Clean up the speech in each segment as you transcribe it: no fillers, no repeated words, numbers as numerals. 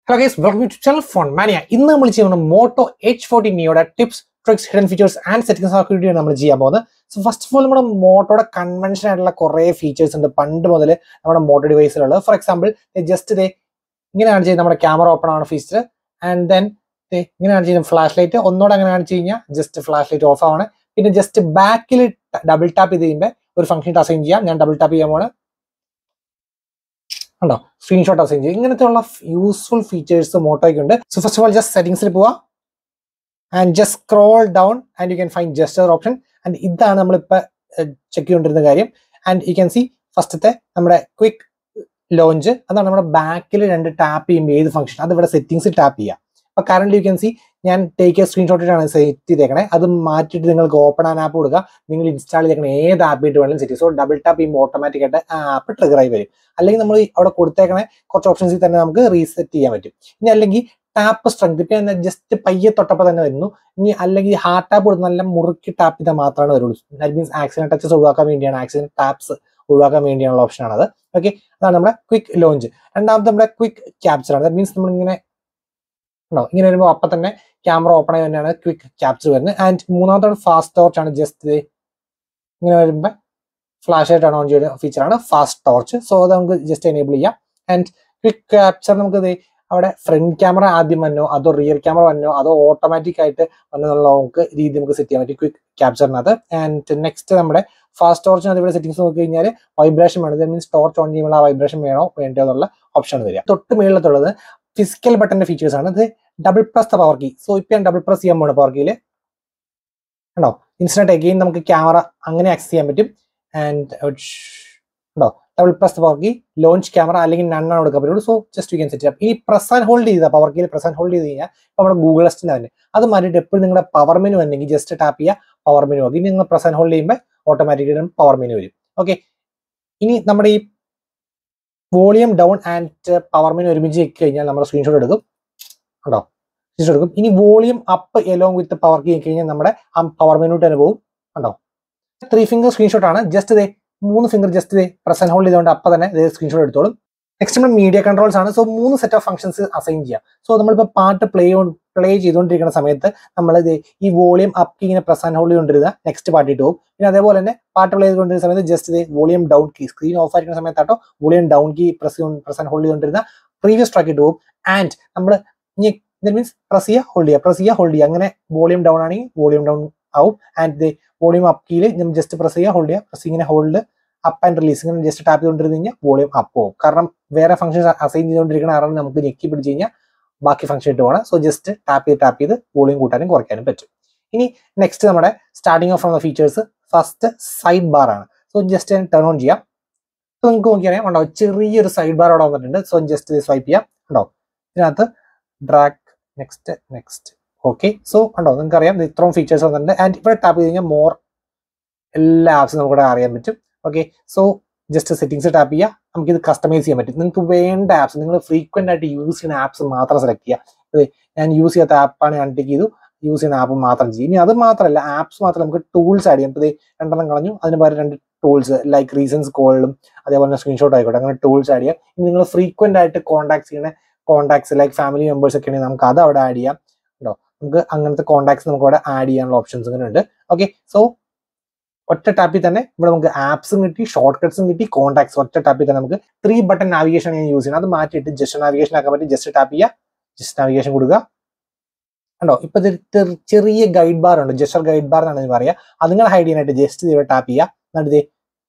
Hello guys, welcome to channel Phone Mania. ഇന്ന് നമ്മൾ ചെയ്യുന്ന Moto H40 Neoയുടെ tips, tricks, hidden features and settings ഒക്കെ വീഡിയോ നമ്മൾ ചെയ്യാൻ പോകുന്നത്. സോ ഫസ്റ്റ് ഓഫ് ഓൾ നമ്മുടെ മോട്ടോയുടെ കൺവെൻഷൻ ആയിട്ടുള്ള കുറേ ഫീച്ചേഴ്സ് ഉണ്ട് പണ്ട് മുതൽ നമ്മുടെ മോട്ടോ ഡിവൈസിലുള്ളത്. ഫോർ എക്സാമ്പിൾ ജസ്റ്റ് ഇങ്ങനെയാണ് ചെയ്യുന്നത്, നമ്മുടെ ക്യാമറ ഓപ്പൺ ആണ് ഫീച്ചർ. ആൻഡ് ദെൻ ഇങ്ങനെയാണ് ചെയ്യുന്നത് ഫ്ലാഷ് ലൈറ്റ്. ഒന്നോടെ അങ്ങനെ കാണിച്ചു കഴിഞ്ഞാൽ ജസ്റ്റ് ഫ്ലാഷ് ലൈറ്റ് ഓഫ് ആണ്. പിന്നെ ജസ്റ്റ് ബാക്കിൽ ഡബിൾ ടാപ്പ് ചെയ്ത് കഴിയുമ്പോൾ ഒരു ഫംഗ്ഷൻ അസൈൻ ചെയ്യാം. ഞാൻ ഡബിൾ ടാപ്പ് ചെയ്യാൻ പോണ് ഉണ്ടോ, സ്ക്രീൻഷോട്ട് അസൈൻ ചെയ്യും. ഇങ്ങനത്തെ ഉള്ള യൂസ്ഫുൾ ഫീച്ചേഴ്സ് മോട്ടോയ്ക്ക് ഉണ്ട്. So first of all just സെറ്റിംഗ്സിൽ പോവാ and just scroll down and you can find gesture option. And ഇതാണ് നമ്മളിപ്പോൾ ചെക്ക് ചെയ്തുകൊണ്ടിരുന്ന കാര്യം. ആൻഡ് യു ക്യാൻ സി ഫസ്റ്റത്തെ നമ്മുടെ ക്വിക്ക് ലോഞ്ച്, അതാണ് നമ്മുടെ ബാക്കിൽ രണ്ട് ടാപ്പ് ചെയ്യുമ്പോൾ ഏത് ഫംഗ്ഷൻ അത് ഇവിടെ സെറ്റിംഗ്സിൽ ടാപ്പ് ചെയ്യാം. അപ്പോൾ കറന്റ് യു ക്യാൻ സി ഞാൻ ടേക്ക് എ സ്ക്രീൻഷോട്ടിട്ടാണ് സെറ്റ് ചെയ്തേക്കണേ. അത് മാറ്റിയിട്ട് നിങ്ങൾക്ക് ഓപ്പൺ ആൻ ആപ്പ് കൊടുക്കുക. നിങ്ങൾ ഇൻസ്റ്റാൾ ചെയ്തേക്കണേ ഏത് ആപ്പ് ഇട്ട് വേണമെങ്കിലും സെറ്റ് ചെയ്യും. സോ ഡബിൾ ടാപ്പ് ചെയ്യുമ്പോൾ ഓട്ടോമാറ്റിക് ആയിട്ട് ആ ആപ്പ് ട്രിഗർ ആയി വരും. അല്ലെങ്കിൽ നമ്മൾ അവിടെ കൊടുത്തേക്കണേ കുറച്ച് ഓപ്ഷൻസിൽ തന്നെ നമുക്ക് റീസെറ്റ് ചെയ്യാൻ പറ്റും. ഇനി അല്ലെങ്കിൽ ടാപ്പ് സ്ട്രെങ്ത് ഇപ്പം ജസ്റ്റ് പയ്യെ തൊട്ടപ്പോൾ തന്നെ വരുന്നു. ഇനി അല്ലെങ്കിൽ ഹാർഡ് ടാപ്പ് കൊടുത്ത് നല്ല മുറുക്കി ടാപ്പ് ചെയ്താൽ മാത്രമാണ് വരുള്ളൂ. ദാറ്റ് മീൻസ് ആക്സിഡന്റ് ടച്ചസ് ഒഴിവാക്കാൻ വേണ്ടിയാണ്, ആക്സിഡന്റ് ടാപ്സ് ഒഴിവാക്കാൻ വേണ്ടിയുള്ള ഓപ്ഷനാണത്. ഓക്കെ, അതാണ് നമ്മുടെ ക്വിക്ക് ലോഞ്ച്. രണ്ടാമത്തെ നമ്മുടെ ക്വിക്ക് ക്യാപ്ചർ ആണ്. ദാറ്റ് മീൻസ് നമ്മളിങ്ങനെ ഉണ്ടോ, ഇങ്ങനെ വരുമ്പോൾ അപ്പം തന്നെ ക്യാമറ ഓപ്പൺ ആയി തന്നെയാണ് ക്വിക്ക് ക്യാപ്ചർ വരുന്നത്. ആൻഡ് മൂന്നാമത്തെ ഫാസ്റ്റ് ടോർച്ച് ആണ്. ജസ്റ്റ് ഇങ്ങനെ വരുമ്പോൾ ഫ്ലാഷ് ആയിട്ടാണ് ഓൺ ചെയ്യുന്ന ഫീച്ചറാണ് ഫാസ്റ്റ് ടോർച്ച്. സോ അത് നമുക്ക് ജസ്റ്റ് എനേബിൾ ചെയ്യാം. ആൻഡ് ക്വിക്ക് ക്യാപ്ചർ നമുക്ക് അവിടെ ഫ്രണ്ട് ക്യാമറ ആദ്യം വന്നോ അതോ റിയർ ക്യാമറ വന്നോ അതോ ഓട്ടോമാറ്റിക് ആയിട്ട് വന്നുള്ള നമുക്ക് രീതി നമുക്ക് സെറ്റ് ചെയ്യാൻ പറ്റും ക്വിക്ക് ക്യാപ്ചറിനകത്ത്. ആൻഡ് നെക്സ്റ്റ് നമ്മുടെ ഫാസ്റ്റ് ടോർച്ചിനകത്ത് ഇവിടെ സെറ്റിംഗ്സ് നോക്കി കഴിഞ്ഞാൽ വൈബ്രേഷൻ വേണം. ദാറ്റ് മീൻസ് ടോർച്ച് ഓൺ ചെയ്യുമ്പോൾ ആ വൈബ്രേഷൻ വേണോ വേണ്ടോ എന്നുള്ള ഓപ്ഷൻ വരിക. തൊട്ട് മേളിലത്തുള്ളത് ഫിസിക്കൽ ബട്ടന്റെ ഫീച്ചേഴ്സ് ആണ്. ഇത് double press the power key. So ഇപ്പം ഞാൻ ഡബിൾ പ്രസ് ചെയ്യാൻ പോകണം പവർ കീയിൽ ഉണ്ടോ. ഇൻസ്റ്റന്റ് അഗെയിൻ നമുക്ക് ക്യാമറ അങ്ങനെ ആക്സസ് ചെയ്യാൻ പറ്റും. ആൻഡ് ഉണ്ടോ double press the power key, launch camera അല്ലെങ്കിൽ നണ്ണാണ് കൊടുക്കാൻ പറ്റുള്ളൂ. So just you can set ചെയ്യാം. ഇനി പ്രസ് ആൻഡ് ഹോൾഡ് ചെയ്താൽ പവർ കീയിൽ പ്രസ് ആൻഡ് ഹോൾഡ് ചെയ്ത് കഴിഞ്ഞാൽ ഇപ്പോൾ നമ്മുടെ ഗൂഗിൾ അസിസ്റ്റന്റ് തന്നെ അത് മാറ്റിയിട്ട് എപ്പോഴും നിങ്ങളുടെ പവർ മെനു വന്നെങ്കിൽ ജസ്റ്റ് ടാപ്പ് ചെയ്യുക, പവർ മെനു ആകും. ഇനി നിങ്ങൾ പ്രസ് ആൻഡ് ഹോൾഡ് ചെയ്യുമ്പോൾ ഓട്ടോമാറ്റിക്കലി പവർ മെനു വരും. ഓക്കെ, ഇനി നമ്മുടെ ഈ volume down and power menu ഒരുമിച്ച് വെച്ച് കഴിഞ്ഞാൽ നമ്മുടെ സ്ക്രീൻഷോട്ട് എടുക്കും ഉണ്ടോ, സ്ക്രീൻഷോട്ട് എടുക്കും. ഇനി volume up along with power key കഴിഞ്ഞാൽ നമ്മുടെ ആ പവർ മെനു തന്നെ പോകും ഉണ്ടോ. 3 ഫിംഗർ സ്ക്രീൻഷോട്ട് ആണ്. Just 3 finger just press and hold ചെയ്തുകൊണ്ട് അപ്പം തന്നെ സ്ക്രീൻഷോട്ട് എടുത്തോളും. നെക്സ്റ്റ് നമ്മൾ മീഡിയ കൺട്രോൾസ് ആണ്. So 3 set of functions assign ചെയ്യാം. സോ നമ്മളിപ്പോൾ പാട്ട് പ്ലേ ചെയ്തുകൊണ്ടിരിക്കുന്ന സമയത്ത് നമ്മൾ ഈ വോളിയം അപ്പ് ഇങ്ങനെ പ്രസ് ആൻഡ് ഹോൾഡ് ചെയ്തുകൊണ്ടിരുന്ന നെക്സ്റ്റ് പാട്ട് ഇട്ട് പോകും. പിന്നെ അതേപോലെ തന്നെ പാട്ട് പ്ലേ ചെയ്തുകൊണ്ടിരുന്ന സമയത്ത് just volume down key, screen off ആയിരിക്കുന്ന സമയത്താട്ടോ volume down key press and hold ചെയ്തുകൊണ്ടിരുന്ന പ്രീവിയസ് ട്രാക്ക് ഇട്ട് പോകും. ആൻഡ് നമ്മൾ മീൻസ് പ്രസ് ചെയ്യുക ഹോൾഡ് ചെയ്യുക അങ്ങനെ വോളിയം ഡൗൺ ആണെങ്കിൽ വോളിയം ഡൗൺ ആവും. ആൻഡ് വോളിയം അപ്പ് കീയിൽ നമ്മൾ ജസ്റ്റ് പ്രസ് ചെയ്യുക ഇങ്ങനെ ഹോൾഡ് അപ്പ് ആൻഡ് റിലീസ് ഇങ്ങനെ ജസ്റ്റ് ടാപ്പ് ചെയ്തുകൊണ്ടിരുന്ന് കഴിഞ്ഞാൽ വോളിയം അപ്പ് പോകും. കാരണം വേറെ ഫംഗ്ഷൻസ് അസൈൻ ചെയ്തുകൊണ്ടിരിക്കുന്ന കാരണം നമുക്ക് ഞെക്കി പിടിച്ച് കഴിഞ്ഞാൽ ബാക്കി ഫംഗ്ഷൻ ഇട്ട് പോകണം. സോ ജസ്റ്റ് ടാപ്പ് ചെയ്ത് വോളിയം കൂട്ടാനും കുറയ്ക്കാനും പറ്റും. ഇനി നെക്സ്റ്റ് നമ്മുടെ starting off from the features first side bar ആണ്. സോ ജസ്റ്റ് ടേൺ ഓൺ ചെയ്യാം. സോ നിങ്ങൾക്ക് നോക്കിയാൽ ഉണ്ടാവും ചെറിയൊരു സൈഡ് ബാർ അവിടെ വന്നിട്ടുണ്ട്. സോ ജസ്റ്റ് സ്വൈപ്പ് ചെയ്യാം ഉണ്ടോ. ഇതിനകത്ത് ഡ്രാഗ് നെക്സ്റ്റ് ഓക്കെ. സോ ഉണ്ടോ നിങ്ങൾക്ക് അറിയാം ഇത്രയും ഫീച്ചേഴ്സ് വന്നിട്ടുണ്ട്. ആൻഡ് ഇവിടെ ടാപ്പ് ചെയ്ത് കഴിഞ്ഞാൽ മോർ എല്ലാ ആപ്സും നമുക്കിവിടെ അറിയാൻ പറ്റും. Okay, so just settings tap ചെയ്യുക. നമുക്കിത് കസ്റ്റമൈസ് ചെയ്യാൻ പറ്റും. നിങ്ങൾക്ക് വേണ്ട ആപ്സ്, നിങ്ങൾ ഫ്രീക്വന്റ് ആയിട്ട് യൂസ് ചെയ്യുന്ന ആപ്സ് മാത്രം സെലക്ട് ചെയ്യുക. ഞാൻ യൂസ് ചെയ്യാത്ത ആപ്പാണ് ഞാൻ ടിക്ക് ചെയ്തു, യൂസ് ചെയ്യുന്ന ആപ്പ് മാത്രം ചെയ്യും. ഇനി അത് മാത്രമല്ല, ആപ്സ് മാത്രം നമുക്ക് ടൂൾസ് ആഡ് ചെയ്യാം. ഇപ്പോൾ 2 കളഞ്ഞു, അതിന് പകരം 2 ടൂൾസ് ലൈക്ക് റീസൺസ് കോളിലും അതേപോലെ തന്നെ സ്ക്രീൻഷോട്ട് ആയിക്കോട്ടെ, അങ്ങനെ ടൂൾസ് ആഡ് ചെയ്യാം. ഇനി നിങ്ങൾ ഫ്രീക്വന്റ് ആയിട്ട് കോൺടാക്ട് ചെയ്യുന്ന കോൺടാക്ട്സ് ലൈക്ക് ഫാമിലി മെമ്പേഴ്സ് ഒക്കെ ആണെങ്കിൽ നമുക്ക് അത് അവിടെ ആഡ് ചെയ്യാം കേട്ടോ. നമുക്ക് അങ്ങനത്തെ കോൺടാക്ട്സ് നമുക്ക് അവിടെ ആഡ് ചെയ്യാനുള്ള ഓപ്ഷൻസ് ഇങ്ങനെ ഉണ്ട്. ഓക്കെ, സോ ഒറ്റ ടാപ്പിൽ തന്നെ ഇവിടെ നമുക്ക് ആപ്സും കിട്ടി, ഷോർട്ട് കട്ട്സും കിട്ടി, കോൺടാക്ട്സ് ഒറ്റ ടാപ്പിൽ തന്നെ നമുക്ക് 3 ബട്ടൺ നാവിഗേഷൻ ഞാൻ യൂസ് ചെയ്യുന്നത്. അത് മാറ്റിയിട്ട് ജസ്റ്റ് നാവിഗേഷൻ ആക്കാൻ പറ്റും. ജസ്റ്റ് ടാപ്പ് ചെയ്യുക, ജസ്റ്റ് നാവിഗേഷൻ കൊടുക്കുക ഉണ്ടോ. ഇപ്പൊ ചെറിയ ഗൈഡ് ബാർ ഉണ്ട്, ജസ്റ്റർ ഗൈഡ് ബാർ എന്നാണ് പറയുക. അത് നിങ്ങൾ ഹൈഡ് ചെയ്യാനായിട്ട് ജസ്റ്റ് ഇവിടെ ടാപ്പ് ചെയ്യുക. എന്നിട്ട്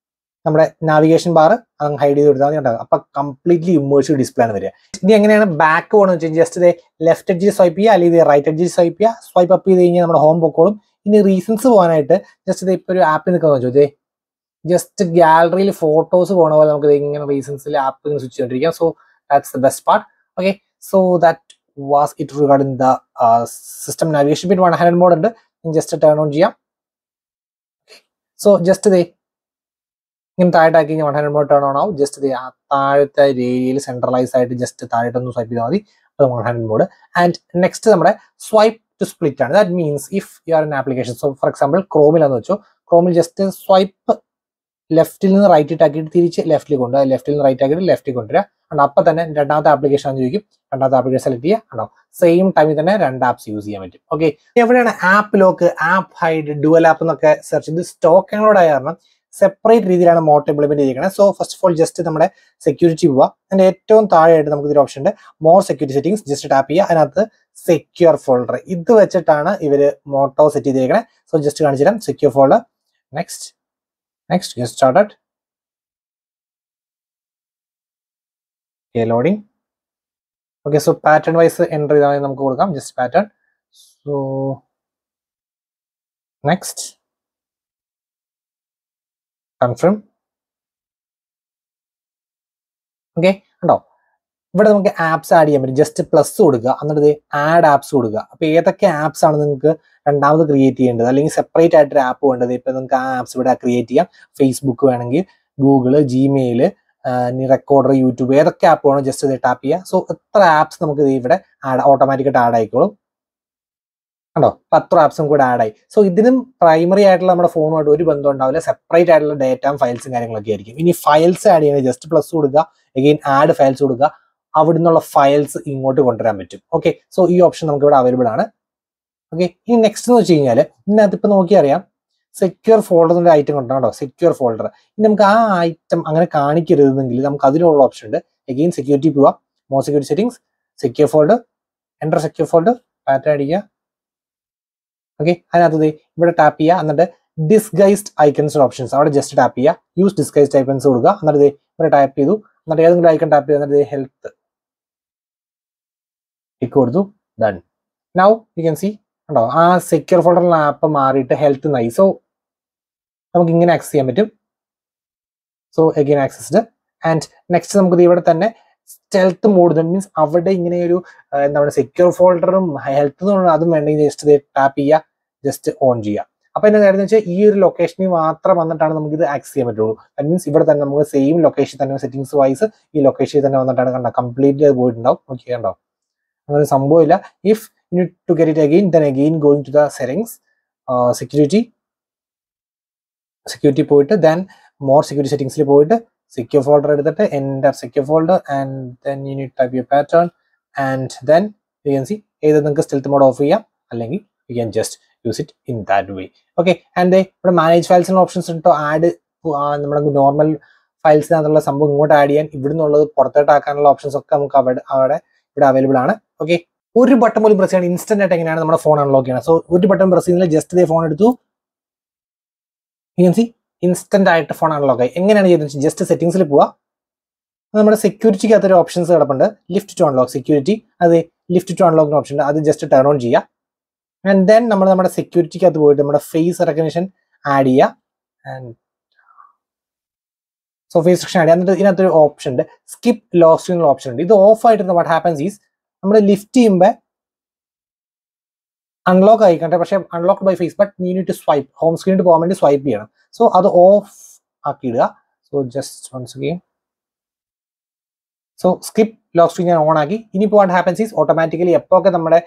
നമ്മുടെ നാവിഗേഷൻ ബാർ അത് ഹൈഡ് ചെയ്ത് കൊടുത്താൽ മതി ഉണ്ടാകും. അപ്പൊ കംപ്ലീറ്റ്ലി ഇമേഴ്സീവ് ഡിസ്പ്ലേ ആണ് വരിക. ഇനി എങ്ങനെയാണ് ബാക്ക് പോകണമെന്ന് വെച്ചാൽ ജസ്റ്റ് ലെഫ്റ്റ് എഡ്ജിൽ സ്വൈപ്പ് ചെയ്യുക, അല്ലെങ്കിൽ റൈറ്റ് എഡ്ജിൽ സ്വൈപ്പ് ചെയ്യുക. സ്വൈപ്പ് അപ്പ് ചെയ്ത് കഴിഞ്ഞാൽ നമ്മുടെ ഹോം പൊക്കോളും. ഇനി റീസൺസ് പോകാനായിട്ട് ജസ്റ്റ് ഇപ്പോൾ ഒരു ആപ്പിൽ നിൽക്കാന്ന് വെച്ചാൽ ജസ്റ്റ് ഗാലറിയിൽ ഫോട്ടോസ് പോകണ പോലെ നമുക്ക് ഇങ്ങനെ റീസൺസിൽ ആപ്പ് ഇങ്ങനെ സ്വിച്ച് ചെയ്തോണ്ടിരിക്കാം. So that's the best part. Okay, so that was it regarding the system navigation. പിന്നെ 100 മോഡ് ഉണ്ട്, ജസ്റ്റ് ടേൺ ഓൺ ചെയ്യാം. സോ ജസ്റ്റ് ഇങ്ങനെ താഴെട്ടാക്കി കഴിഞ്ഞാൽ 100 മോഡ് ടേൺ ഓൺ ആവും. ജസ്റ്റ് ആ താഴത്തെ ഏരിയയിൽ സെൻട്രലൈസ് ആയിട്ട് ജസ്റ്റ് താഴെട്ടൊന്ന് സ്വൈപ്പ് ചെയ്താൽ മതി. 100 മോഡ്. ആൻഡ് നെക്സ്റ്റ് നമ്മുടെ സ്വൈപ്പ് ടു സ്പ്ലിറ്റ് ആണ്. That means if you are in application, so for example ക്രോമിലാന്ന് വെച്ചോ, ക്രോമിൽ ജസ്റ്റ് സ്വൈപ്പ് ലെഫ്റ്റിൽ നിന്ന് റൈറ്റ് ആക്കിയിട്ട് തിരിച്ച് ലെഫ്റ്റിൽ കൊണ്ടുപോകുക, ലെഫ്റ്റിൽ നിന്ന് റൈറ്റ് ആക്കിയിട്ട് ലെഫ്റ്റിൽ കൊണ്ടുവരിക. ഉണ്ടോ അപ്പം തന്നെ രണ്ടാമത്തെ ആപ്ലിക്കേഷൻ ആണെന്ന് ചോദിക്കും, രണ്ടാമത്തെ ആപ്ലിക്കേഷൻ സെലക്ട് ചെയ്യുക. ഉണ്ടോ സെയിം ടൈമിൽ തന്നെ രണ്ട് ആപ്സ് യൂസ് ചെയ്യാൻ പറ്റും. ഓക്കെ, എവിടെയാണ് app lock, app hide, dual app എന്നൊക്കെ സെർച്ച് ചെയ്ത് സ്റ്റോക്കുകളോട് കാരണം സെപ്പറേറ്റ് രീതിയിലാണ് മോട്ടോ ഇംപ്ലിമെന്റ് ചെയ്തിരിക്കുന്നത്. So first of all just നമ്മുടെ സെക്യൂരിറ്റി പോവുക. അതിന്റെ ഏറ്റവും താഴെയായിട്ട് നമുക്ക് ഇതിൽ ഓപ്ഷൻ ഉണ്ട് more security settings. Just tap ചെയ്യുക, അതിനകത്ത് സെക്യൂർ ഫോൾഡർ ഇത് വെച്ചിട്ടാണ് ഇവര് മോട്ടോ സെറ്റ് ചെയ്തിരിക്കുന്നത്. സോ ജസ്റ്റ് കാണിച്ചു തരാം. Secure folder, next get started. Okay, loading. Okay, so pattern wise enter ചെയ്താൽ നമുക്ക് കൊടുക്കാം, just pattern. So next confirm. Okay, ഉണ്ടോ ഇവിടെ നമുക്ക് ആപ്സ് ആഡ് ചെയ്യാൻ പറ്റും. ജസ്റ്റ് പ്ലസ് കൊടുക്കുക, എന്നിട്ട് ആഡ് ആപ്സ് കൊടുക്കുക. അപ്പൊ ഏതൊക്കെ ആപ്സ് ആണ് നിങ്ങൾക്ക് രണ്ടാമത് ക്രിയേറ്റ് ചെയ്യേണ്ടത്, അല്ലെങ്കിൽ സെപ്പറേറ്റ് ആയിട്ടൊരു ആപ്പ് വേണ്ടത്, ഇപ്പൊ നിങ്ങൾക്ക് ആ ആപ്സ് ഇവിടെ ക്രിയേറ്റ് ചെയ്യാം. ഫേസ്ബുക്ക് വേണമെങ്കിൽ, ഗൂഗിള്, ജിമെയിൽ, റെക്കോർഡർ, യൂട്യൂബ്, ഏതൊക്കെ ആപ്പ് വേണോ ജസ്റ്റ് ഇത് ടാപ്പ് ചെയ്യുക. സോ എത്ര ആപ്സ് നമുക്ക് ഇവിടെ ഓട്ടോമാറ്റിക്കായിട്ട് ആഡ് ആയിക്കോളും. കണ്ടോ, 10 ആപ്സും കൂടെ ആഡ് ആയി. സോ ഇതിനും പ്രൈമറി ആയിട്ടുള്ള നമ്മുടെ ഫോണുമായിട്ട് ഒരു ബന്ധം ഉണ്ടാവില്ല, സെപ്പറേറ്റ് ആയിട്ടുള്ള ഡേറ്റയും ഫയൽസും കാര്യങ്ങളൊക്കെ ആയിരിക്കും. ഇനി ഫയൽസ് ആഡ് ചെയ്യണമെങ്കിൽ ജസ്റ്റ് പ്ലസ് കൊടുക്കുക, അഗെയിൻ ആഡ് ഫയൽസ് കൊടുക്കുക, അവിടെ നിന്നുള്ള ഫയൽസ് ഇങ്ങോട്ട് കൊണ്ടുവരാൻ പറ്റും. ഓക്കെ, സോ ഈ ഓപ്ഷൻ നമുക്ക് ഇവിടെ അവൈലബിൾ ആണ്. ഓക്കെ, ഇനി നെക്സ്റ്റ് എന്ന് വെച്ച് കഴിഞ്ഞാൽ ഇതിനകത്ത് ഇപ്പൊ നോക്കിയറിയാം സെക്യൂർ ഫോൾഡർ എന്നൊരു ഐറ്റം കൊണ്ടാണോ, സെക്യൂർ ഫോൾഡർ. ഇനി നമുക്ക് ആ ഐറ്റം അങ്ങനെ കാണിക്കരുതെങ്കിൽ നമുക്ക് അതിനുള്ള ഓപ്ഷൻ ഉണ്ട്. അഗെയിൻ സെക്യൂരിറ്റി പോവാം, more security settings, secure folder, enter secure folder, pattern അടിക്കുക. ഓക്കെ, അതിനകത്ത് ഇവിടെ ടാപ്പ് ചെയ്യുക, എന്നിട്ട് ഡിസ്ഗൈസ്ഡ് ഐക്കൺസ് ഓപ്ഷൻസ് അവിടെ ജസ്റ്റ് ടാപ്പ് ചെയ്യുക, യൂസ് ഡിസ്ഗൈസ്ഡ് ഐക്കൺസ് കൊടുക്കുക. എന്നിട്ട് ഇവിടെ ടാപ്പ് ചെയ്തു, എന്നിട്ട് ഏതെങ്കിലും ഐക്കൺ ടാപ്പ് ചെയ്ത് എന്നിട്ട് ഹെൽത്ത് ടിക്ക് കൊടുത്തു, done. Now you can C ഉണ്ടോ ആ സെക്യൂർ ഫോൾഡറിലുള്ള ആപ്പ് മാറിയിട്ട് ഹെൽത്ത് നായി. സോ നമുക്ക് ഇങ്ങനെ ആക്സസ് ചെയ്യാൻ പറ്റും. So again accessed. And next നമുക്ക് ഇവിടെ തന്നെ സ്റ്റെൽത്ത് മോഡ്, മീൻസ് അവിടെ ഇങ്ങനെ ഒരു എന്താ പറയുക സെക്യൂർ ഫോൾഡറും ഹെൽത്ത് അതും വേണമെങ്കിൽ ജസ്റ്റ് ടാപ്പ് ചെയ്യുക, ജസ്റ്റ് ഓൺ ചെയ്യുക. അപ്പൊ എന്താ കാര്യം വെച്ചാൽ ഈ ഒരു ലൊക്കേഷനിൽ മാത്രം വന്നിട്ടാണ് നമുക്ക് ഇത് ആക്സസ് ചെയ്യാൻ പറ്റുള്ളൂ. ദാറ്റ് മീൻസ് ഇവിടെ തന്നെ നമുക്ക് സെയിം ലൊക്കേഷൻ തന്നെ സെറ്റിംഗ്സ് വൈസ് ഈ ലൊക്കേഷനിൽ തന്നെ വന്നിട്ടാണ് കണ്ടോ കംപ്ലീറ്റ്ലി അത് പോയിട്ടുണ്ടാവും. ഓക്കെ, കണ്ടോ അങ്ങനെ സംഭവമില്ല. If you need to get it again, then again going to the settings, security പോയിട്ട് then more security settings ൽ പോയിട്ട് secure folder എടുത്തിട്ട് enter secure folder and then you need to type your pattern and then you can see either നിങ്ങൾക്ക് stealth mode off ചെയ്യാം അല്ലെങ്കിൽ you can just use it in that way. Okay, and ഇവിടെ manage files നുള്ള options ഉണ്ടോ, add നമ്മുടെ normal ഫയൽസിനകത്തുള്ള സംഭവം ഇങ്ങോട്ട് add ചെയ്യാൻ, ഇവിടെ നിന്നുള്ളത് പുറത്തോട്ട് ആക്കാനുള്ള ഓപ്ഷൻസ് ഒക്കെ നമുക്ക് അവിടെ ഇവിടെ അവൈലബിൾ ആണ്. ഓക്കെ, ഒരു ബട്ടൺ പോലും പ്രസ് ചെയ്യാൻ ഇൻസ്റ്റന്റ് ആയിട്ട് എങ്ങനെയാണ് നമ്മുടെ ഫോൺ അൺലോക്ക് ചെയ്യണം. സോ ഒരു ബട്ടൺ പ്രസ് ചെയ്യുന്നില്ല, ജസ്റ്റ് ഫോൺ എടുത്തു, ഇൻസ്റ്റന്റ് ആയിട്ട് ഫോൺ അൺലോക്ക് ആയി. എങ്ങനെയാണ് ചെയ്യുന്നത്, ജസ്റ്റ് സെറ്റിംഗ്സിൽ പോവുക, നമ്മുടെ സെക്യൂരിറ്റിക്ക് അകത്തൊരു ഓപ്ഷൻസ് കിടപ്പുണ്ട്, ലിഫ്റ്റ് ടു അൺലോക്ക് സെക്യൂരിറ്റി. അത് ലിഫ്റ്റ് ടു അൺലോക്കിന് ഓപ്ഷൻ ഉണ്ട്, അത് ജസ്റ്റ് ടേൺ ഓൺ ചെയ്യുക. ആൻഡ് ദെൻ നമ്മുടെ സെക്യൂരിറ്റിക്ക് അകത്ത് പോയിട്ട് നമ്മുടെ ഫേസ് റെക്കഗ്നിഷൻ ആഡ് ചെയ്യുക. And so face recognition add ചെയ്യുക. എന്നിട്ട് ഇതിനകത്തൊരു ഓപ്ഷൻ ഉണ്ട്, സ്കിപ്പ് ലോക്ക് സ്ക്രീൻ ഓപ്ഷൻ ഉണ്ട്. ഇത് ഓഫ് ആയിട്ട് വാട്ട് ഹാപ്പൻസ് ഈസ് നമ്മൾ ലിഫ്റ്റ് ചെയ്യുമ്പോൾ അൺലോക്ക് ആയിക്കട്ടെ, പക്ഷേ unlock by face, but you need to swipe, home സ്ക്രീനിൽ പോകാൻ വേണ്ടി സ്വൈപ്പ് ചെയ്യണം. സോ അത് ഓഫ് ആക്കിയിടുക. So just once again, so skip lock screen ഞാൻ ഓൺ ആക്കി. ഇനിയിപ്പോൾ വാട്ട് ഹാപ്പൻസ് ഈസ് ഓട്ടോമാറ്റിക്കലി എപ്പോഴൊക്കെ നമ്മുടെ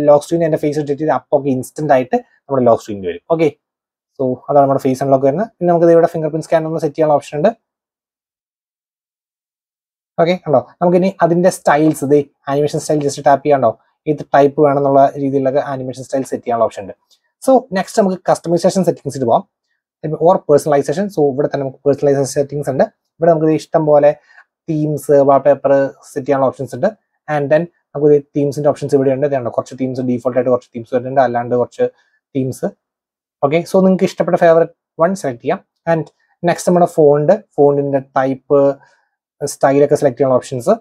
ലോക്ക് സ്ക്രീൻ എൻ്റെ ഫേസ് ഇട്ടിട്ട് ചെയ്ത് അപ്പോൾ ഇൻസ്റ്റന്റ് ആയിട്ട് നമ്മുടെ ലോക്ക് സ്ക്രീനിൽ വരും. ഓക്കെ, സോ അതാണ് നമ്മുടെ ഫേസ് അൺലോക്ക് വരുന്നത്. പിന്നെ നമുക്ക് ഇവിടെ ഫിംഗർ പ്രിന്റ് സ്കാനർ ഒന്ന് സെറ്റ് ചെയ്യാനുള്ള ഓപ്ഷൻ ഉണ്ട്. ഓക്കെ, ഉണ്ടോ നമുക്ക് ഇനി അതിന്റെ സ്റ്റൈൽസ്, ഇത് ആനിമേഷൻ സ്റ്റൈൽ ജസ്റ്റ് ടാപ്പ് ചെയ്യാണ്ടോ ഏത് ടൈപ്പ് വേണമെന്നുള്ള രീതിയിലൊക്കെ ആനിമേഷൻ സ്റ്റൈൽ സെറ്റ് ചെയ്യാനുള്ള ഓപ്ഷൻ ഉണ്ട്. സോ നെക്സ്റ്റ് നമുക്ക് കസ്റ്റമൈസേഷൻ സെറ്റിംഗ്സിൽ പോകാം, ഓർ പേഴ്സണലൈസേഷൻ. സോ ഇവിടെ തന്നെ നമുക്ക് പേഴ്സണലൈസേഷൻ സെറ്റിംഗ്സ് ഉണ്ട്. ഇവിടെ നമുക്ക് ഇഷ്ടം പോലെ തീംസ്, വാൾപേപ്പർ സെറ്റ് ചെയ്യാനുള്ള ഓപ്ഷൻസ് ഉണ്ട്. ആൻഡ് ദെൻ നമുക്ക് തീംസിന്റെ ഓപ്ഷൻസ് ഇവിടെ ഉണ്ട്. ഇതുണ്ട് കുറച്ച് തീംസ് ഡീഫോൾട്ട് ആയിട്ട് കുറച്ച് തീംസ് വരുന്നുണ്ട്, അല്ലാണ്ട് കുറച്ച് തീംസ്. ഓക്കെ, സോ നിങ്ങൾക്ക് ഇഷ്ടപ്പെട്ട ഫേവറേറ്റ് വൺ സെലക്ട് ചെയ്യാം. ആൻഡ് നെക്സ്റ്റ് നമ്മുടെ ഫോണിന്റെ ടൈപ്പ്, സ്റ്റൈലൊക്കെ സെലക്ട് ചെയ്യാനുള്ള options,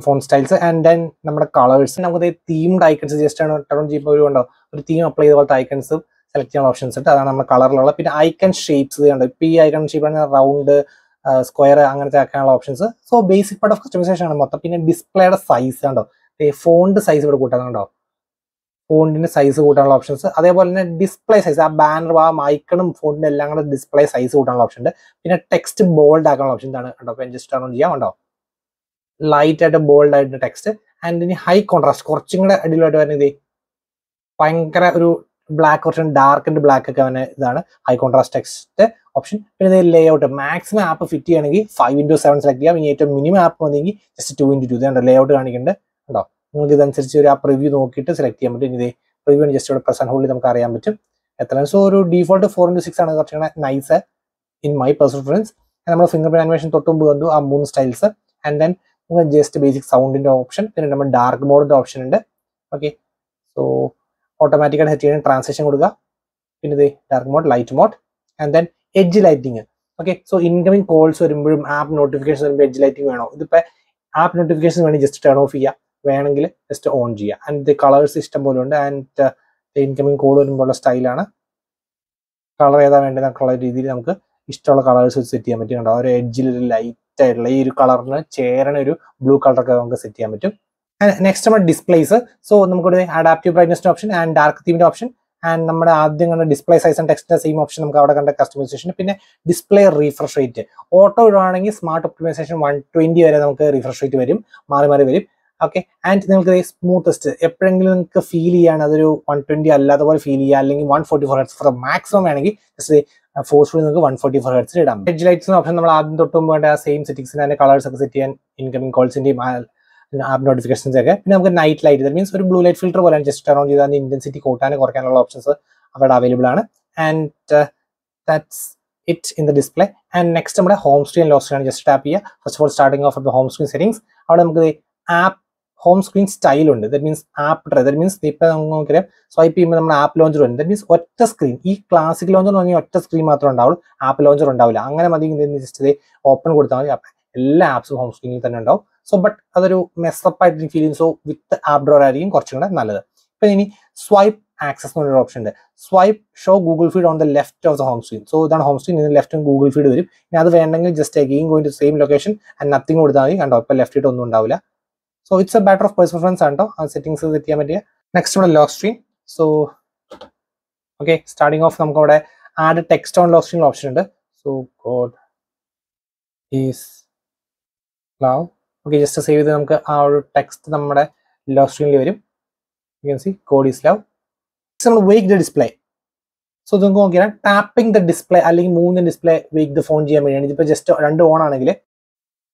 phone styles. And then നമ്മുടെ കളേഴ്സ്, നമുക്ക് തീംഡ് ഐക്കൺസ് ജസ്റ്റ് ആണ് ടേൺ ചെയ്യുമ്പോൾ ഒരു തീം അപ്ലൈ ചെയ്ത പോലത്തെ ഐക്കൺസ് സെലക്ട് ചെയ്യാനുള്ള ഓപ്ഷൻസ് ഉണ്ട്. അതാണ് നമ്മുടെ കളറിലുള്ള. പിന്നെ ഐക്കൺ ഷേപ്സ് ഉണ്ട്. ഇപ്പം ഈ ഐക്കൺ ഷേപ്പ് ആണ് റൗണ്ട്, സ്ക്വയർ അങ്ങനത്തെ ആക്കാനുള്ള options. So basic part of customisation ആണ് മൊത്തം. പിന്നെ ഡിസ്പ്ലേയുടെ സൈസ് കണ്ടോ, ഫോണ്ട് സൈസ് ഇവിടെ കൂട്ടാനുണ്ടോ, ഫോണ്ടിന്റെ സൈസ് കൂട്ടാനുള്ള ഓപ്ഷൻസ്. അതേപോലെ തന്നെ ഡിസ്പ്ലേ സൈസ്, ആ ബാനർ, ആ ഐക്കണും ഫോണ്ടിന്റെ എല്ലാം കൂടെ ഡിസ്പ്ലേ സൈസ് കൂട്ടാനുള്ള ഓപ്ഷൻ ഉണ്ട്. പിന്നെ ടെക്സ്റ്റ് ബോൾഡ് ആക്കാനുള്ള ഓപ്ഷൻ ആണ് കണ്ടോ, ജസ്റ്റ് ടേൺ ഓൺ ചെയ്യാം കണ്ടോ, ലൈറ്റ് ആയിട്ട് ബോൾഡ് ആയിട്ട് ടെക്സ്റ്റ്. ആൻഡ് ഇനി ഹൈ കോൺട്രാസ്റ്റ്, കുറച്ചും കൂടെ അടിയിലായിട്ട് വരുന്നത് ഭയങ്കര ഒരു ബ്ലാക്ക്, കുറച്ചും ഡാർക്ക് ആൻഡ് ബ്ലാക്ക് ഒക്കെ അവന് ഇതാണ് ഹൈ കോൺട്രാസ്റ്റ് ടെക്സ്റ്റ്. ഓപ്ഷൻ. പിന്നെ ലേ ഔട്ട് മാക്സിമം ആപ്പ് ഫിറ്റ് ചെയ്യണമെങ്കിൽ 5:7 സെലക്ട് ചെയ്യാം. ഇനി ഏറ്റവും മിനിമം ആപ്പ് മതിയെങ്കിൽ ജസ്റ്റ് 2:2 ഇതുണ്ട് ലേ ഔട്ട് കാണിക്കുന്നുണ്ട് കേട്ടോ. നിങ്ങൾക്ക് ഇതനുസരിച്ച് ഒരു ആപ്പ് റിവ്യൂ നോക്കിയിട്ട് സെലക്ട് ചെയ്യാൻ പറ്റും. ഇനി റിവ്യൂ ജസ്റ്റ് ഇവിടെ പ്രസന്റ് ഹോൾഡിൽ നമുക്ക് അറിയാൻ പറ്റും എത്ര. സോ ഒരു ഡീഫോൾട്ട് 4:6 ആണ് കുറച്ചുകൂടെ nice in my personal preference. നമ്മൾ ഫിംഗർ പ്രിന്റ് ആനിമേഷൻ തൊട്ടുമ്പ് കണ്ടു ആ 3 സ്റ്റൈൽസ്. ആൻഡ് ദെൻ നമുക്ക് ജസ്റ്റ് ബേസിക് സൗണ്ടിന്റെ ഓപ്ഷൻ, പിന്നെ നമ്മൾ ഡാർക്ക് മോഡിന്റെ ഓപ്ഷൻ ഉണ്ട്. ഓക്കെ, സോ ഓട്ടോമാറ്റിക്കായിട്ട് സെറ്റ് ചെയ്യണം, ട്രാൻസാക്ഷൻ കൊടുക്കുക. പിന്നെ ഇത് dark mode, light mode, and then edge lighting. Okay, so incoming calls വരുമ്പോഴും ആപ്പ് നോട്ടിഫിക്കേഷൻ വരുമ്പോൾ എഡ്ജ് ലൈറ്റിംഗ് വേണോ? ഇതിപ്പോൾ ആപ്പ് നോട്ടിഫിക്കേഷൻ വേണമെങ്കിൽ ജസ്റ്റ് ടേൺ ഓഫ് ചെയ്യുക, വേണമെങ്കിൽ ജസ്റ്റ് ഓൺ ചെയ്യുക. ആൻഡ് കളേഴ്സ് ഇഷ്ടം പോലെ ഉണ്ട്. ആൻഡ് ഇൻകമിംഗ് കോൾ വരുമ്പോഴുള്ള സ്റ്റൈലാണ്. കളർ ഏതാ വേണ്ടത് കളർ രീതിയിൽ നമുക്ക് ഇഷ്ടമുള്ള കളേഴ്സ് വെച്ച് സെറ്റ് ചെയ്യാൻ പറ്റും. കണ്ടോ, ഒരു എഡ്ജിൽ ഒരു ലൈറ്റ് ആയിട്ടുള്ള ഈ ഒരു കളറിന് ചേരണ ഒരു ബ്ലൂ കളറൊക്കെ നമുക്ക് സെറ്റ് ചെയ്യാൻ പറ്റും. നെക്സ്റ്റ് നമ്മുടെ ഡിസ്പ്ലേസ്. സോ നമുക്കിവിടെ adaptive brightness option and dark തീമിന്റെ ഓപ്ഷൻ. ആൻഡ് നമ്മുടെ ആദ്യം കണ്ട ഡിസ്പ്ലേ സൈസ് ആൻഡ് ടെക്സ്റ്റിന്റെ സെയിം ഓപ്ഷൻ നമുക്ക് അവിടെ കണ്ട കസ്റ്റമൈസേഷൻ. പിന്നെ ഡിസ്പ്ലേ റീഫ്രഷ് റേറ്റ് ഓട്ടോ ഇടുവാണെങ്കിൽ സ്മാർട്ട് ഒപ്റ്റിമൈസേഷൻ 120 വരെ നമുക്ക് റീഫ്രഷ് റേറ്റ് വരും, മാറി മാറി വരും. ഓക്കെ, ആൻഡ് നിങ്ങൾക്ക് സ്മൂത്തസ്റ്റ് എപ്പോഴെങ്കിലും നിങ്ങൾക്ക് ഫീൽ ചെയ്യാണ് അതൊരു 120 അല്ലാത്ത പോലെ ഫീൽ ചെയ്യുക, അല്ലെങ്കിൽ 144 ഹെർട്സ് ഫോർ മാക്സിമം വേണമെങ്കിൽ ജസ്റ്റ് ഫോഴ്സ്ഫുള്ളി നിങ്ങൾക്ക് 144 ഹെർട്സിൽ ഇടാം. എഡ്ജ് ലൈറ്റ്സ് ഓപ്ഷൻ നമ്മൾ ആദ്യം തൊട്ടും വേണ്ട ആ സെയിം സെറ്റിംഗ്സിന് അതിന്റെ കളേഴ്സ് ഒക്കെ സെറ്റ് ചെയ്യാൻ ഇൻകമിംഗ് കോൾസിന്റെയും ആപ്പ് നോട്ടിഫിക്കേഷൻസ് ഒക്കെ. പിന്നെ നമുക്ക് നൈറ്റ് ലൈറ്റ്, ദാറ്റ് മീൻസ് ഒരു ബ്ലൂ ലൈറ്റ് ഫിൽറ്റർ പോലെ ജസ്റ്റ് ടേൺ ഓൺ ചെയ്താൽ അതിന്റെ ഇന്റൻസിറ്റി കൂട്ടാനും കുറയ്ക്കാനുള്ള ഓപ്ഷൻസ് അവിടെ അവൈലബിൾ ആണ്. And that's it in the display. And next നമ്മുടെ ഹോം സ്ക്രീൻ ലോക്ക് സ്ക്രീൻ ആണ്. ജസ്റ്റ് ടാപ്പ് ചെയ്യുക. First of all starting of the home screen settings. അവിടെ നമുക്ക് ആപ്പ് ഹോം സ്ക്രീൻ സ്റ്റൈൽ ഉണ്ട്. That means app tray, that means ഇപ്പം നമുക്കറിയാം swipe ചെയ്യുമ്പോൾ നമ്മുടെ ആപ്പ് ലോഞ്ചർ ഉണ്ട്. ദാറ്റ് മീൻസ് ഒറ്റ സ്ക്രീൻ. ഈ ക്ലാസിക് ലോഞ്ചർ എന്ന് പറഞ്ഞാൽ ഒറ്റ സ്ക്രീൻ മാത്രമേ ഉണ്ടാവുള്ളൂ, ആപ്പ് ലോഞ്ചർ ഉണ്ടാവില്ല. അങ്ങനെ മതി ജസ്റ്റ് ഓപ്പൺ കൊടുത്താൽ മതി, എല്ലാ ആപ്സും ഹോം സ്ക്രീനിൽ തന്നെ ഉണ്ടാവും. സോ ബട്ട് അതൊരു മെസ്സപ്പ് ആയിട്ട് ഫീൽ ചെയ്യും. സോ വിത്ത് ആപ്പ് ഡ്രോർ ആയിരിക്കും കുറച്ചും കൂടെ നല്ലത്. ഇപ്പൊ ഇനി സ്വൈപ്പ് ആക്സസ് എന്നൊരു ഓപ്ഷൻ ഉണ്ട്. Swipe show Google feed on the left of the home screen. So ഇതാണ് ഹോം സ്ക്രീൻ, ഇതിന് ലെഫ്റ്റും ഗൂഗിൾ ഫീഡ് വരും. ഇനി അത് വേണമെങ്കിൽ just again going to same location and nothing കൊടുത്താൽ മതി. കണ്ടോ, ഇപ്പൊ ലെഫ്റ്റ് ഒന്നും ഉണ്ടാവില്ല. So it's a better of personal preference ആണ് കേട്ടോ ആ സെറ്റിംഗ്സ് സെറ്റ് ചെയ്യാൻ പറ്റിയ. നെക്സ്റ്റ് നമ്മുടെ lock screen. So okay, starting of നമുക്ക് അവിടെ add text on lock screen option ഉണ്ട്. So god is love. Okay, just save ചെയ്ത് നമുക്ക് ആ ഒരു ടെക്സ്റ്റ് നമ്മുടെ ലോക്ക് സ്ക്രീനിൽ വരും. You can see god is love. നമ്മൾ വേക്ക് ദ ഡിസ്പ്ലേ. സോ ഇത് നമുക്ക് നോക്കിയാൽ ടാപ്പിംഗ് ദ ഡിസ്പ്ലേ അല്ലെങ്കിൽ മൂന്ന് ഡിസ്പ്ലേ വേക്ക് ദ ഫോൺ ചെയ്യാൻ വേണ്ടിയാണ്. ഇതിപ്പോൾ ജസ്റ്റ് 2 ഓൺ ആണെങ്കിൽ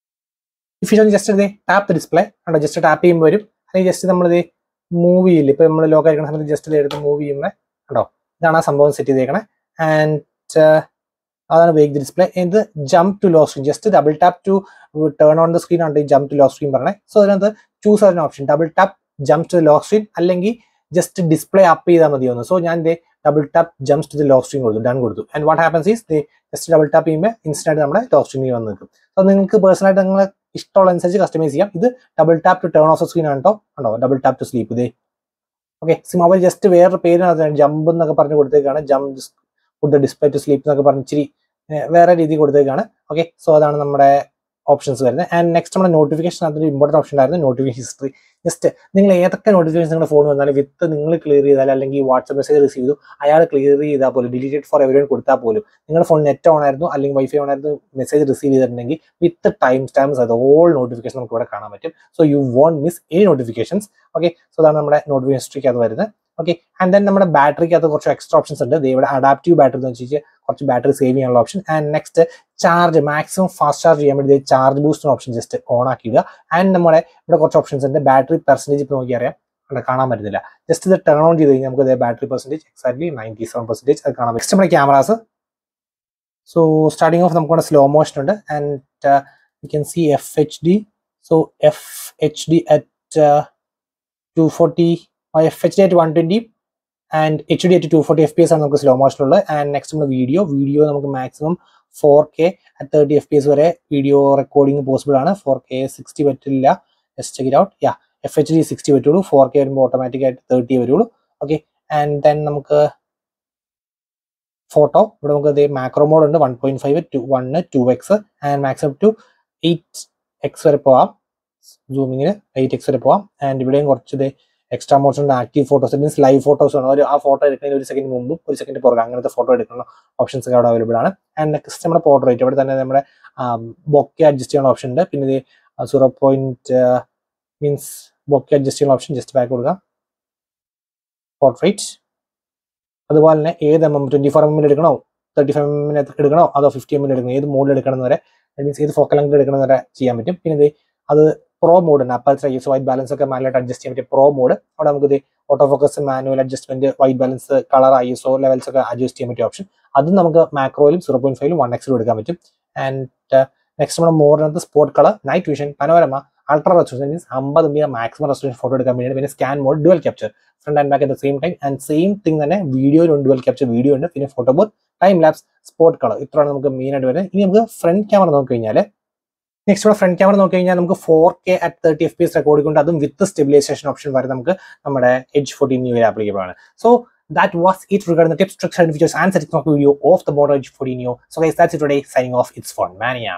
if you just tap the display കണ്ടോ, ജസ്റ്റ് ടാപ്പ് ചെയ്യുമ്പോൾ വരും. അല്ലെങ്കിൽ ജസ്റ്റ് നമ്മളിത് മൂവ് ചെയ്യില്ല, ഇപ്പൊ നമ്മൾ ലോക്ക് ആയിരിക്കുന്ന സമയത്ത് ജസ്റ്റ് എടുത്ത് മൂവ് ചെയ്യുമ്പോൾ കണ്ടോ, ഇതാണ് ആ സംഭവം സെറ്റ് ചെയ്തേക്കണേ. ആൻഡ് അതാണ് വേക്ക് ദ ഡിസ്പ്ലേ. ഇത് jump to lock screen, just double tap to turn on the screen ആണ് ഈ ജംപ് ടു ലോക്ക് സ്ക്രീൻ പറഞ്ഞത്. സോ അതിനകത്ത് ചൂസ് ആയിരുന്ന option double tap jump to lock screen, അല്ലെങ്കിൽ ജസ്റ്റ് ഡിസ്പ്ലേ അപ്പ് ചെയ്താൽ മതിയൊന്ന്. So ഞാൻ double tap jumps to the lock screen കൊടുത്തു, ഡൺ കൊടുത്തു. And what happens is just double tap ചെയ്യുമ്പോൾ ഇൻസ്റ്റന്റ് നമ്മുടെ ലോക്ക് സ്ക്രീനിൽ വന്ന് നിൽക്കും. സോ നിങ്ങൾക്ക് പേഴ്സണലായിട്ട് നിങ്ങൾ ഇഷ്ടമുള്ള അനുസരിച്ച് കസ്റ്റമൈസ് ചെയ്യാം. ഇത് double tap to turn off the screen ആണ് കേട്ടോ. കണ്ടോ, ഡബിൾ ടാപ്പ് ടു സ്ലീപ്പ്. ഇതേ ഓക്കെ, അവർ ജസ്റ്റ് വേറൊരു പേരിനകത്ത് ജമ്പ് എന്നൊക്കെ പറഞ്ഞ് കൊടുത്തേക്കാണ്. Jump food display to sleep എന്നൊക്കെ പറഞ്ഞ് ഇച്ചിരി വേറെ രീതി കൊടുത്തേക്കാണ്. ഓക്കെ, സോ അതാണ് നമ്മുടെ ഓപ്ഷൻസ് വരുന്നത്. ആൻഡ് നെക്സ്റ്റ് നമ്മുടെ നോട്ടിഫിക്കേഷൻ അതൊരു ഇമ്പോർട്ടൻറ്റ് ഓപ്ഷൻ ആയിരുന്നു, നോട്ടിഫിക്കേഷൻ ഹിസ്റ്ററി. ജസ്റ്റ് നിങ്ങൾ ഏതൊക്കെ നോട്ടിഫിക്കേഷൻ നിങ്ങളുടെ ഫോൺ വന്നാലും വിത്ത് നിങ്ങൾ ക്ലിയർ ചെയ്താൽ, അല്ലെങ്കിൽ വാട്സ്ആപ്പ് മെസ്സേജ് റിസീവ് ചെയ്തു അയാൾ ക്ലിയർ ചെയ്താൽ പോലും, ഡിലീറ്റഡ് ഫോർ എവരിവൺ കൊടുത്താൽ പോലും, നിങ്ങളുടെ ഫോൺ നെറ്റ് ഓൺ ആയിരുന്നു അല്ലെങ്കിൽ വൈഫൈ ഓൺ ആയിരുന്നു, മെസ്സേജ് റിസീവ് ചെയ്തിട്ടുണ്ടെങ്കിൽ വിത്ത് ടൈം സ്റ്റാമ്പ്സ് അത് ഓൾ നോട്ടിഫിക്കേഷൻ നമുക്ക് ഇവിടെ കാണാൻ പറ്റും. So you won't miss any notifications. Okay, so അതാണ് നമ്മുടെ നോട്ടിഫിക്കേഷൻ ഹിസ്റ്ററിക്ക് അത് വരുന്നത്. ഓക്കെ, ആൻഡ് ദെൻ നമ്മുടെ ബാറ്ററിക്ക് അത് കുറച്ച് എക്സ്ട്രാ ഓപ്ഷൻസ് ഉണ്ട്. ഇവിടെ അഡാപ്റ്റീവ് ബാറ്ററി എന്ന് വെച്ചാൽ കുറച്ച് ബാറ്ററി സേവ് ചെയ്യാനുള്ള option. And next charge maximum fast charge ചെയ്യാൻ വേണ്ടി charge booster option just on ആക്കിയിടുക. ആൻഡ് നമ്മുടെ ഇവിടെ കുറച്ച് ഓപ്ഷൻസ് ഉണ്ട്. ബാറ്ററി പെർസെൻറ്റേജ് ഇപ്പോൾ നോക്കി അറിയാം, അവിടെ കാണാൻ പറ്റുന്നില്ല. ജസ്റ്റ് ഇത് ടേൺ ഓൺ ചെയ്ത് കഴിഞ്ഞാൽ നമുക്ക് ബാറ്ററി പെർസെൻറ്റേജ് എക്സാക്ട്ലി 97% അത് കാണാൻ പറ്റും. നെക്സ്റ്റ് നമ്മുടെ ക്യാമറാസ്. സോ സ്റ്റാർട്ടിംഗ് ഓഫ് നമുക്ക് സ്ലോ മോഷൻ ഉണ്ട്. And you can C FHD. So FHD at 240, FHD at 120 and HD at 240 FPS ആണ് നമുക്ക് സ്ലോ മോഷനുള്ളത്. ആൻഡ് നെക്സ്റ്റ് നമ്മൾ വീഡിയോ നമുക്ക് മാക്സിമം 4K at 30 FPS വരെ വീഡിയോ റെക്കോർഡിംഗ് പോസിബിൾ ആണ്. 4K 60 പറ്റില്ല, just check it out. FHD 60 പറ്റുള്ളൂ, 4K വരുമ്പോൾ automatic ആയിട്ട് 30 വരുള്ളൂ. ഓക്കെ, ആൻഡ് ദെൻ നമുക്ക് ഫോട്ടോ ഇവിടെ നമുക്ക് മാക്രോ മോഡ് ഉണ്ട്. 1.5 to 1 2x and maximum two 8x വരെ പോവാം. സൂമിങ്ങിന് 8x വരെ പോവാം. ആൻഡ് ഇവിടെയും കുറച്ച് എക്സ്ട്രാ മോഡ്സ് ഉണ്ട്. Active photos means live photos ആണ്. ആ ഫോട്ടോ എടുക്കുന്നതിന് 1 സെക്കൻഡ് മുമ്പും 1 സെക്കൻഡ് പുറകെ അങ്ങനത്തെ ഫോട്ടോ എടുക്കുന്ന ഓപ്ഷൻസ് ഒക്കെ അവിടെ അവൈലബിൾ ആണ്. ആൻഡ് നെക്സ്റ്റ് നമ്മുടെ പോർട്രേറ്റ്, ഇവിടെ തന്നെ നമ്മുടെ ബൊക്കെ അഡ്ജസ്റ്റ് ചെയ്യാനുള്ള ഓപ്ഷൻ ഉണ്ട്. പിന്നെ 0. മീൻസ് ബൊക്കെ അഡ്ജസ്റ്റ് ചെയ്യാനുള്ള ഓപ്ഷൻ, ജസ്റ്റ് ബാക്ക് കൊടുക്കുക. പോർട്രേറ്റ് അതുപോലെ തന്നെ ഏത് 24mm എടുക്കണോ 35mm എടുക്കണോ അതോ 50mm എടുക്കണോ, ഏത് മോഡിൽ എടുക്കണം വരെ, മീൻസ് ഏത് ഫോക്കൽ ലെങ്ത് എടുക്കണം വരെ ചെയ്യാൻ പറ്റും. പിന്നെ അത് പ്രോ മോഡ് ഉണ്ട്, അപ്പർച്ചർ ISO വൈറ്റ് ബാലൻസ് ഒക്കെ മാനുവലായിട്ട് അഡ്ജസ്റ്റ് ചെയ്യാൻ പറ്റിയ പ്രോ മോഡ്. അവിടെ നമുക്ക് auto focus, manual adjustment, white balance, colour, ISO levels ഒക്കെ അഡ്ജസ്റ്റ് ചെയ്യാൻ പറ്റിയ ഓപ്ഷൻ. അതും നമുക്ക് മാക്രോയിലും 0.5ലും 1x എടുക്കാൻ പറ്റും. ആൻഡ് നെക്സ്റ്റ് നമ്മുടെ മോഡിനകത്ത് sport colour, night vision, panorama, ultra resolution, means 50 MP maximum resolution photo എടുക്കാൻ വേണ്ടിയാണ്. പിന്നെ scan mode, dual capture, front and back at the same time. And same thing തന്നെ വീഡിയോയിലുണ്ട്, ഡുവൽ ക്യാപ്ചർ വീഡിയോ ഉണ്ട്. പിന്നെ photo both, time lapse, sport colour, ഇത്രയാണ് നമുക്ക് main ആയിട്ട് വരുന്നത്. ഇനി നമുക്ക് ഫ്രണ്ട് ക്യാമറ നോക്കി കഴിഞ്ഞാൽ, നെക്സ്റ്റ് ഇവിടെ ഫ്രണ്ട് ക്യാമറ നോക്കി കഴിഞ്ഞാൽ നമുക്ക് 4K at 30 FPS റെക്കോർഡ് കൊണ്ട് അതും വിത്ത് സ്റ്റെബിലൈസേഷൻ ഓപ്ഷൻ വരെ നമുക്ക് നമ്മുടെ Edge 14 Neo ആപ്ലിക്കബിൾ ആണ്. So that was it regarding the tips, tricks, and features and settings of video of the Moto Edge 14 Neo. So guys, that's it today. Signing off. It's Phone Mania.